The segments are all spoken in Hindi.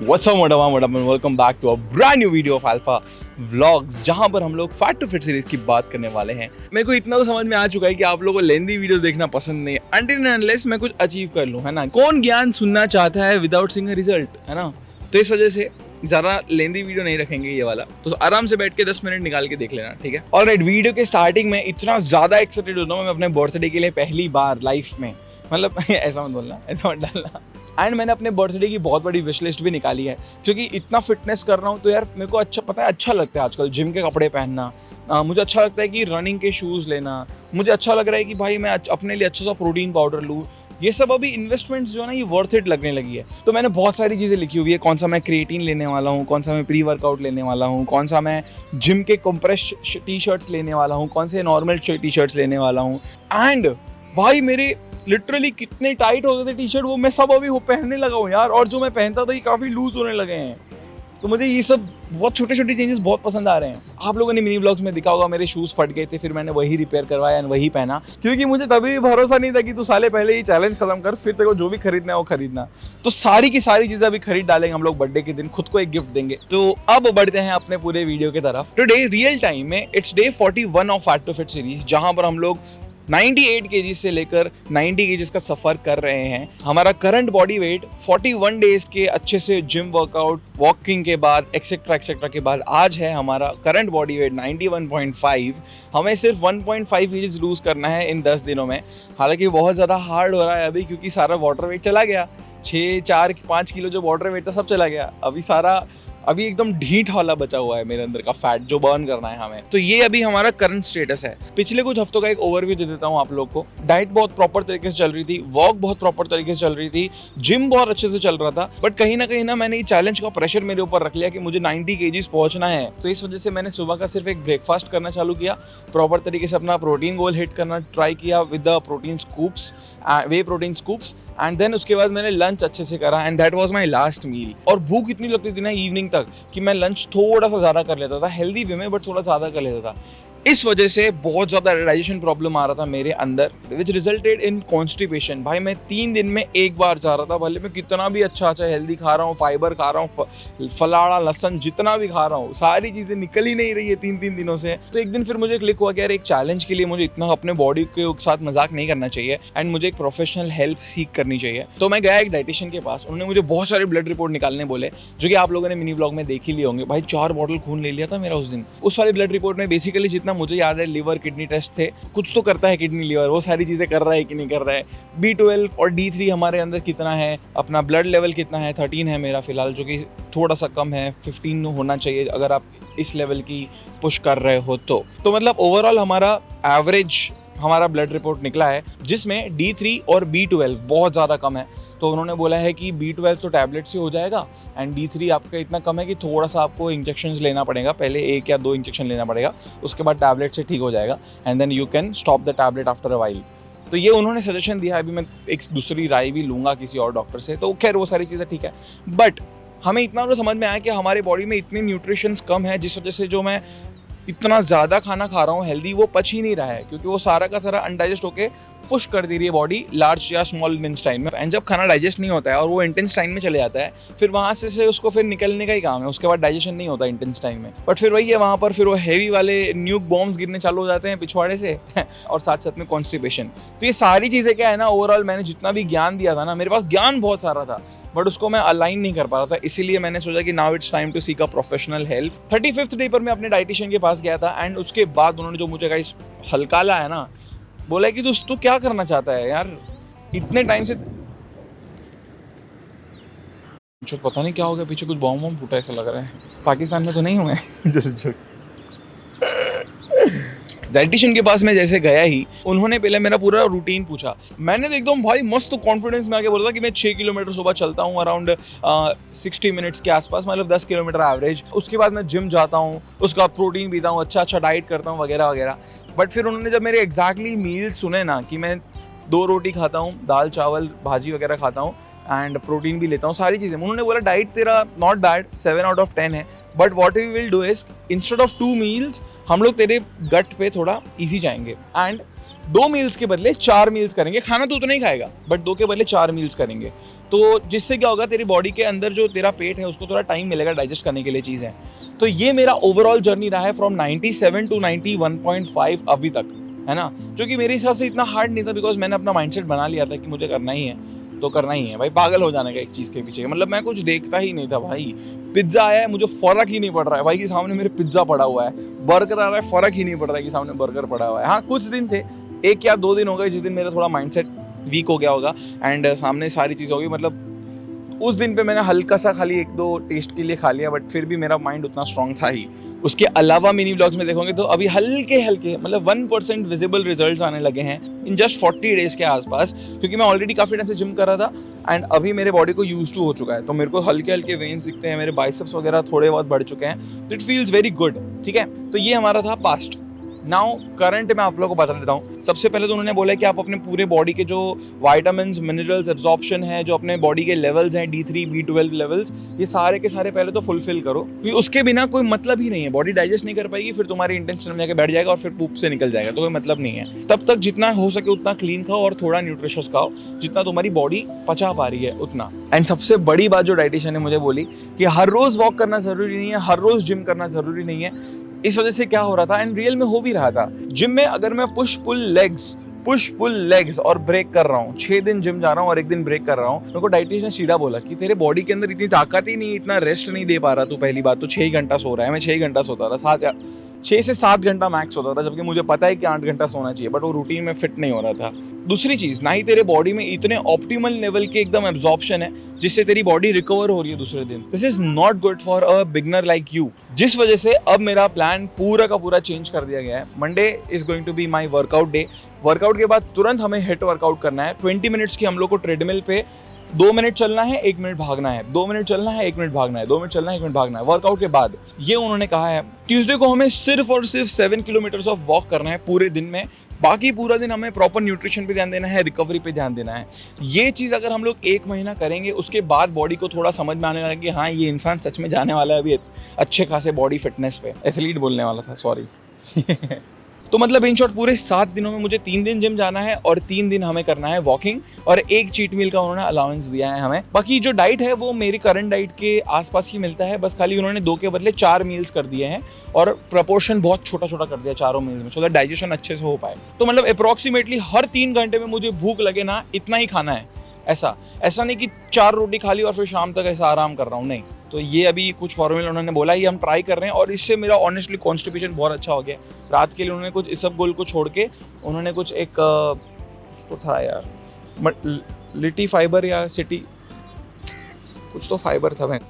What's up, and welcome back to a brand new video of Alpha Vlogs, जहां पर हम लोग फैट टू फिट सीरीज की बात करने वाले हैं। मेरे को इतना तो समझ में आ चुका है कि आप लोगों को लेंथी वीडियोस देखना पसंद नहीं है, अनटिल एंड अनलेस मैं कुछ अचीव कर लूं, है ना। कौन ज्ञान सुनना चाहता है विदाउट सीइंग अ रिजल्ट, है ना। तो इस वजह से ज़्यादा लेंथी वीडियो नहीं रखेंगे ये वाला, तो आराम से बैठ के 10 मिनट निकाल के देख लेना, ठीक है। ऑलराइट, वीडियो के स्टार्टिंग में इतना ज़्यादा एक्साइटेड होता हूँ मैं अपने बर्थडे के लिए पहली बार लाइफ में, मतलब ऐसा मत बोलना, ऐसा मत डालना। एंड मैंने अपने बर्थडे की बहुत बड़ी विश लिस्ट भी निकाली है, क्योंकि इतना फिटनेस कर रहा हूँ तो यार मेरे को अच्छा पता है, अच्छा लगता है आजकल जिम के कपड़े पहनना। मुझे अच्छा लगता है कि रनिंग के शूज़ लेना, मुझे अच्छा लग रहा है कि भाई मैं अपने लिए अच्छा सा प्रोटीन पाउडर लूँ। ये सब अभी इन्वेस्टमेंट्स जो है ना, ये वर्थ इट लगने लगी है। तो मैंने बहुत सारी चीज़ें लिखी हुई है, कौन सा मैं क्रिएटिन लेने वाला हूँ, कौन सा मैं प्री वर्कआउट लेने वाला हूँ, कौन सा मैं जिम के कंप्रेस टी शर्ट्स लेने वाला हूँ, कौन से नॉर्मल टी शर्ट्स लेने वाला हूँ। एंड भाई मेरे लिटरली कितने टाइट होते थे टी शर्ट, वो मैं सब अभी वो पहनने लगा हूँ यार, और जो मैं पहनता था ये काफ़ी लूज होने लगे हैं। तो मुझे ये सब बहुत छोटे छोटे चेंजेस बहुत पसंद आ रहे हैं। आप लोगों ने मिनी व्लॉग्स में दिखा होगा मेरे शूज़ फट गए थे, फिर मैंने वही रिपेयर करवाया एंड वही पहना, क्योंकि मुझे तभी भी भरोसा नहीं था कि तू साले पहले ही चैलेंज खत्म कर, फिर तेरे को जो भी खरीदना है वो खरीदना। तो सारी की सारी चीज़ें अभी खरीद डालेंगे हम लोग, बर्थडे के दिन खुद को एक गिफ्ट देंगे। तो अब बढ़ते हैं अपने पूरे वीडियो की तरफ। टुडे रियल टाइम में it's day 41 of fat to fit series, जहां पर हम लोग 98 केजी से लेकर 90 केजीज का सफ़र कर रहे हैं। हमारा करंट बॉडी वेट 41 डेज के अच्छे से जिम वर्कआउट वॉकिंग के बाद एक्सेट्रा के बाद आज है हमारा करंट बॉडी वेट 91.5। हमें सिर्फ 1.5 केजीज लूज़ करना है इन 10 दिनों में। हालांकि बहुत ज़्यादा हार्ड हो रहा है अभी, क्योंकि सारा वाटर वेट चला गया, 4-5 किलो जो वाटर वेट था सब चला गया। अभी एकदम ढीठ वाला बचा हुआ है मेरे अंदर का फैट जो बर्न करना है हमें। तो ये अभी हमारा करंट स्टेटस है। पिछले कुछ हफ्तों का एक ओवरव्यू दे देता हूँ आप लोग को। डाइट बहुत प्रॉपर तरीके से चल रही थी, वॉक बहुत प्रॉपर तरीके से चल रही थी, जिम बहुत अच्छे से चल रहा था, बट कहीं ना मैंने ये चैलेंज का प्रेशर मेरे ऊपर रख लिया कि मुझे 90 केजीज पहुंचना है। तो इस वजह से मैंने सुबह का सिर्फ एक ब्रेकफास्ट करना चालू किया, प्रॉपर तरीके से अपना प्रोटीन गोल हिट करना ट्राई किया with the protein scoops, whey protein scoops, and then उसके बाद मैंने लंच अच्छे से करा and that was my last meal. और भूख इतनी लगती थी ना इवनिंग तक कि मैं लंच थोड़ा सा ज़्यादा कर लेता था, हेल्दी वे में बट थोड़ा ज़्यादा कर लेता था। इस वजह से बहुत ज़्यादा डाइजेशन प्रॉब्लम आ रहा था मेरे अंदर, विच रिजल्टेड इन कॉन्स्टिपेशन। भाई मैं 3 दिन में एक बार जा रहा था, भले मैं कितना भी अच्छा हेल्दी खा रहा हूँ, फाइबर खा रहा हूँ, फलाड़ा लहसन जितना भी खा रहा हूँ, सारी चीज़ें निकल ही नहीं रही है 3 दिनों से। तो एक दिन फिर मुझे क्लिक हुआ कि यार एक चैलेंज के लिए मुझे इतना अपने बॉडी के साथ मजाक नहीं करना चाहिए एंड मुझे एक प्रोफेशनल हेल्प सीख करनी चाहिए। तो मैं गया एक डाइटिशियन के पास, उन्होंने मुझे बहुत सारे ब्लड रिपोर्ट निकालने बोले, जो कि आप लोगों ने मिनी व्लॉग में देख ही लिए होंगे। भाई 4 बॉटल खून ले लिया था मेरा उस दिन। उस वाली ब्लड रिपोर्ट में बेसिकली जितना मुझे याद है, लिवर किडनी टेस्ट थे, कुछ तो करता है किडनी लिवर, वो सारी चीज़ें कर रहा है कि नहीं कर रहा है, B12 और D3 हमारे अंदर कितना है, अपना ब्लड लेवल कितना है, 13 है मेरा फिलहाल, जो कि थोड़ा सा कम है, 15 होना चाहिए अगर आप इस लेवल की पुश कर रहे हो तो मतलब ओवरऑल हमारा एवरेज हमारा ब्लड रिपोर्ट निकला है, जिसमें D3 और B12 बहुत ज़्यादा कम है। तो उन्होंने बोला है कि B12 तो टैबलेट से हो जाएगा एंड D3 आपका इतना कम है कि थोड़ा सा आपको इंजेक्शंस लेना पड़ेगा, पहले 1 या 2 इंजेक्शन लेना पड़ेगा, उसके बाद टैबलेट से ठीक हो जाएगा and then you can stop the tablet after a while. तो ये उन्होंने सजेशन दिया है। अभी मैं एक दूसरी राय भी लूँगा किसी और डॉक्टर से, तो खैर वो सारी चीज़ें ठीक है। बट हमें इतना तो समझ में आया कि हमारे बॉडी में इतनी न्यूट्रिशंस कम है, जिस वजह से जो मैं इतना ज़्यादा खाना खा रहा हूँ हेल्दी, वो पच ही नहीं रहा है, क्योंकि वो सारा का सारा अनडाइजेस्ट होके पुश कर दे रही है बॉडी लार्ज या स्मॉल इंटेस्टाइन में। एंड जब खाना डाइजेस्ट नहीं होता है और वो इंटेस्टाइन में चले जाता है, फिर वहाँ से उसको फिर निकलने का ही काम है, उसके बाद डाइजेशन नहीं होता इंटेस्टाइन में। बट फिर वही है, वहाँ पर फिर वो हैवी वाले न्यूक बॉम्ब्स गिरने चालू हो जाते हैं पिछवाड़े से और साथ साथ में कॉन्स्टिपेशन। तो ये सारी चीज़ें क्या है ना, ओवरऑल मैंने जितना भी ज्ञान दिया था ना, मेरे पास ज्ञान बहुत सारा था, बट उसको मैं अलाइन नहीं कर पा रहा था। इसीलिए मैंने सोचा कि now it's time to seek a professional help. 35th day पर मैं अपने डाइटिशियन के पास गया था एंड उसके बाद उन्होंने जो मुझे गाइस हल्काला है ना, बोला कि तू क्या करना चाहता है यार, इतने टाइम से जो पता नहीं क्या हो गया, पीछे कुछ बॉम्ब फूटा ऐसा लग रहा है। पाकिस्तान में तो नहीं हुए जैसे डाइटिशियन के पास मैं जैसे गया ही, उन्होंने पहले मेरा पूरा रूटीन पूछा। मैंने तो एकदम भाई मस्त कॉन्फिडेंस में आके बोला था कि मैं 6 किलोमीटर सुबह चलता हूँ, अराउंड 60 मिनट्स के आसपास, मतलब 10 किलोमीटर एवरेज। उसके बाद मैं जिम जाता हूँ, उसका प्रोटीन पीता हूँ, अच्छा डाइट करता हूँ वगैरह वगैरह। बट फिर उन्होंने जब मेरे एग्जैक्टली मील्स सुने ना, कि मैं 2 रोटी खाता हूँ, दाल चावल भाजी वगैरह खाता हूँ एंड प्रोटीन भी लेता हूँ, सारी चीज़ें, उन्होंने बोला डाइट तेरा नॉट बैड, 7 आउट ऑफ 10 है, but what we will do is instead of 2 meals हम लोग तेरे गट पे थोड़ा ईजी जाएंगे एंड 2 मील्स के बदले 4 मील्स करेंगे। खाना तो उतना ही खाएगा बट 2 के बदले 4 मील्स करेंगे, तो जिससे क्या होगा, तेरी बॉडी के अंदर जो तेरा पेट है उसको थोड़ा टाइम मिलेगा डाइजेस्ट करने के लिए चीज़ें। तो ये मेरा ओवरऑल जर्नी रहा है फ्रॉम 97 टू 91.5 अभी तक, है ना, जो कि मेरे हिसाब से इतना हार्ड नहीं था, बिकॉज मैंने अपना माइंडसेट बना लिया था कि मुझे करना ही है तो करना ही है भाई। पागल हो जाने का एक चीज़ के पीछे, मतलब मैं कुछ देखता ही नहीं था भाई। पिज्ज़ा आया है, मुझे फ़र्क ही नहीं पड़ रहा है भाई कि सामने मेरे पिज्ज़ा पड़ा हुआ है, बर्गर आ रहा है, फ़र्क ही नहीं पड़ रहा है कि सामने बर्गर पड़ा हुआ है। हाँ, कुछ दिन थे, 1 या 2 दिन हो गए जिस दिन मेरा थोड़ा माइंडसेट वीक हो गया होगा एंड सामने सारी चीज़ होगी, मतलब उस दिन पे मैंने हल्का सा खाली 1-2 टेस्ट के लिए खा लिया, बट फिर भी मेरा माइंड उतना स्ट्रांग था ही। उसके अलावा मिनी व्लॉग्स में देखोगे तो अभी हल्के हल्के मतलब 1% विजिबल रिजल्ट्स आने लगे हैं इन जस्ट 40 डेज के आसपास, क्योंकि मैं ऑलरेडी काफ़ी टाइम से जिम कर रहा था एंड अभी मेरे बॉडी को यूज टू हो चुका है, तो मेरे को हल्के हल्के वेन्स दिखते हैं, मेरे बाइसेप्स वगैरह थोड़े बहुत बढ़ चुके हैं, तो इट फील्स वेरी गुड। ठीक है, तो ये हमारा था पास्ट। नाउ करंट मैं आप लोगों को बता देता हूँ। सबसे पहले तो उन्होंने बोला कि आप अपने पूरे बॉडी के जो वाइटामिन्स, मिनरल्स, एब्जॉर्प्शन है, जो अपने बॉडी के लेवल्स हैं, D3, B12 लेवल्स, ये सारे के सारे पहले तो फुलफिल करो, क्योंकि उसके बिना कोई मतलब ही नहीं है। बॉडी डाइजेस्ट नहीं कर पाएगी, फिर तुम्हारी इंटेंशन में जाके बैठ जाएगा और फिर पूप से निकल जाएगा, तो कोई मतलब नहीं है। तब तक जितना हो सके उतना क्लीन खाओ और थोड़ा न्यूट्रिशियस खाओ, जितना तुम्हारी बॉडी पचा पा रही है उतना। एंड सबसे बड़ी बात जो डाइटिशियन ने मुझे बोली कि हर रोज वॉक करना जरूरी नहीं है, हर रोज जिम करना जरूरी नहीं है। इस वजह से क्या हो रहा था, एंड रियल में हो भी रहा था, जिम में अगर मैं पुश पुल लेग्स और ब्रेक कर रहा हूँ, 6 दिन जिम जा रहा हूँ और 1 दिन ब्रेक कर रहा हूँ, मेरे को डाइटिशियन ने सीधा बोला कि तेरे बॉडी के अंदर इतनी ताकत ही नहीं, इतना रेस्ट नहीं दे पा रहा तू। पहली बात तो 6 घंटा सो रहा है, मैं 6 घंटा सोता था, 6 से 7 घंटा मैक्स होता था, जबकि मुझे पता है कि 8 घंटा सोना चाहिए, बट वो रूटीन में फिट नहीं हो रहा था। दूसरी चीज़, ना ही तेरे बॉडी में इतने ऑप्टिमल लेवल के एकदम एब्जॉर्प्शन है जिससे तेरी बॉडी रिकवर हो रही है दूसरे दिन। This is not good for a beginner like you, जिस वजह से अब मेरा प्लान पूरा का पूरा चेंज कर दिया गया है। Monday is going to be my workout day. Workout के बाद तुरंत हमें हिट वर्कआउट करना है। 20 मिनट्स की हम लोग को ट्रेडमिल पे 2 मिनट चलना है, 1 मिनट भागना है, 2 मिनट चलना है, 1 मिनट भागना है, 2 मिनट चलना है, 1 मिनट भागना है वर्कआउट के बाद। ये उन्होंने कहा है। ट्यूसडे को हमें सिर्फ और सिर्फ 7 किलोमीटर ऑफ वॉक करना है पूरे दिन में। बाकी पूरा दिन हमें प्रॉपर न्यूट्रिशन पे ध्यान देना है, रिकवरी पे ध्यान देना है। ये चीज़ अगर हम लोग 1 महीना करेंगे, उसके बाद बॉडी को थोड़ा समझ में आने लगा कि हाँ, ये इंसान सच में जाने वाला है अभी अच्छे खासे बॉडी फिटनेस पे। एथलीट बोलने वाला था, सॉरी। तो मतलब इन शॉर्ट पूरे 7 दिनों में मुझे 3 दिन जिम जाना है और 3 दिन हमें करना है वॉकिंग, और 1 चीट मील का उन्होंने अलाउंस दिया है हमें। बाकी जो डाइट है वो मेरी करंट डाइट के आसपास ही मिलता है, बस खाली उन्होंने 2 के बदले 4 मील्स कर दिए हैं और प्रपोर्शन बहुत छोटा छोटा कर दिया चारों मील्स में, सो दैट डाइजेशन अच्छे से हो पाए। तो मतलब अप्रॉक्सीमेटली हर 3 घंटे में मुझे भूख लगे ना, इतना ही खाना है। ऐसा नहीं कि 4 रोटी खा ली और फिर शाम तक ऐसा आराम कर रहा हूँ, नहीं। तो ये अभी कुछ फॉर्मूला उन्होंने बोला, ये हम ट्राई कर रहे हैं और इससे मेरा ऑनेस्टली कॉन्स्टिपेशन बहुत अच्छा हो गया। रात के लिए उन्होंने कुछ इसबगोल को छोड़ के उन्होंने कुछ एक तो था यार, लिटी फाइबर या सिटी, कुछ तो फाइबर था, मैं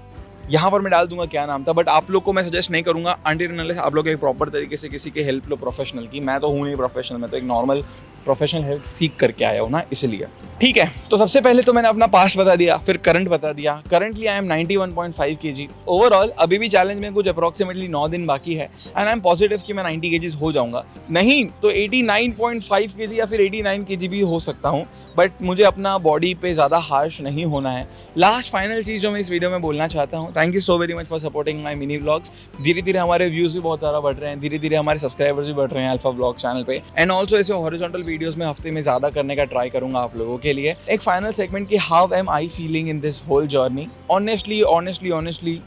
यहाँ पर मैं डाल दूंगा क्या नाम था, बट आप लोग को मैं सजेस्ट नहीं करूंगा अनटिल आप लोग एक प्रॉपर तरीके से किसी के हेल्प लो प्रोफेशनल की। मैं तो हूँ नहीं प्रोफेशनल, मैं तो एक नॉर्मल प्रोफेशनल हेल्प सीख करके आया हूँ ना, इसलिए। ठीक है, तो सबसे पहले तो मैंने अपना पास्ट बता दिया, फिर करंट बता दिया। Currently I am 91.5 kg overall. अभी भी चैलेंज में कुछ अप्रॉक्सीमेटली 9 दिन बाकी है एंड आई एम पॉजिटिव कि मैं 90 kg हो जाऊंगा, नहीं तो 89.5 kg या फिर 89 kg भी हो सकता हूँ, बट मुझे अपना बॉडी पे ज़्यादा हार्श नहीं होना है। लास्ट फाइनल चीज़ जो मैं इस वीडियो में बोलना चाहता हूँ, thank you so very much for supporting my mini vlogs. धीरे धीरे हमारे व्यूज़ भी बहुत ज़्यादा बढ़ रहे हैं, धीरे धीरे हमारे सब्सक्राइबर्स भी बढ़ रहे हैं अल्फा व्लॉग चैनल पे, एंड ऑल्सो ऐसे हॉरिजॉन्टल वीडियोस में हफ्ते में ज़्यादा करने का ट्राई करूँगा आप लोगों के लिए। एक फाइनल सेगमेंट की how am I feeling in this whole journey. Honestly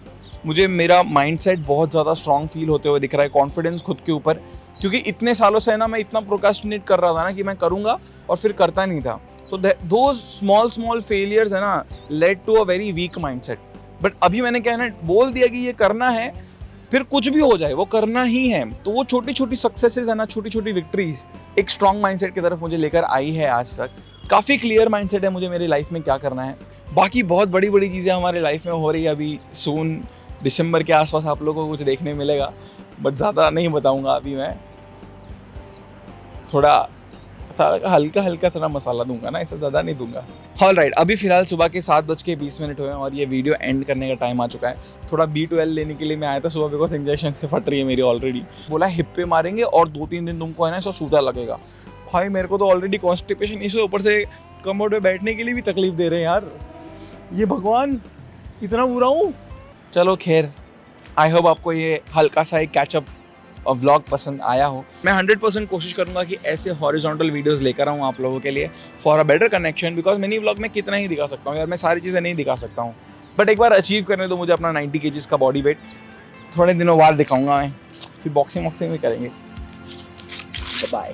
मुझे मेरा माइंडसेट बहुत ज़्यादा स्ट्रॉन्ग फील होते हुए दिख रहा है, कॉन्फिडेंस खुद के ऊपर, क्योंकि इतने सालों से ना मैं इतना प्रोक्रास्टिनेट कर रहा था ना कि मैं करूँगा और फिर करता नहीं था। तो दोज स्मॉल फेलियर्स है ना led to a very weak mindset. But अभी मैंने क्या है ना बोल दिया कि ये करना है, फिर कुछ भी हो जाए वो करना ही है। तो वो छोटी छोटी सक्सेसेस है ना, छोटी छोटी विक्ट्रीज एक स्ट्रॉन्ग माइंडसेट की तरफ मुझे लेकर आई है आज तक। काफ़ी क्लियर माइंडसेट है मुझे मेरी लाइफ में क्या करना है। बाकी बहुत बड़ी बड़ी चीज़ें हमारे लाइफ में हो रही है अभी, सून दिसंबर के आसपास आप लोगों को कुछ देखने मिलेगा, बट ज़्यादा नहीं बताऊंगा अभी। मैं थोड़ा हल्का सा मसाला दूंगा ना, इससे ज़्यादा नहीं दूंगा। ऑलराइट, अभी फिलहाल सुबह के 7:20 हुए हैं और ये वीडियो एंड करने का टाइम आ चुका है। थोड़ा B12 लेने के लिए मैं आया था सुबह, बिकॉज इंजेक्शन से फट रही है मेरी ऑलरेडी। बोला हिप पे मारेंगे और 2-3 दिन तुमको है ना ऐसा सूदा लगेगा। भाई मेरे को तो ऑलरेडी कॉन्स्टिपेशन इशू, ऊपर से कमोड में बैठने के लिए भी तकलीफ दे रहे हैं यार, ये भगवान इतना बुरा हूँ। चलो खैर, आई होप आपको ये हल्का सा एक कैचअप व्लॉग पसंद आया हो। मैं 100% कोशिश करूँगा कि ऐसे हॉरिजॉन्टल वीडियोस लेकर आऊँ आप लोगों के लिए for a better connection, because mini vlog में कितना ही दिखा सकता हूँ यार, मैं सारी चीज़ें नहीं दिखा सकता हूँ। बट एक बार अचीव करने दो मुझे अपना 90 kg का बॉडी वेट, थोड़े दिनों बाद दिखाऊंगा मैं, फिर बॉक्सिंग वॉक्सिंग भी करेंगे। बाय।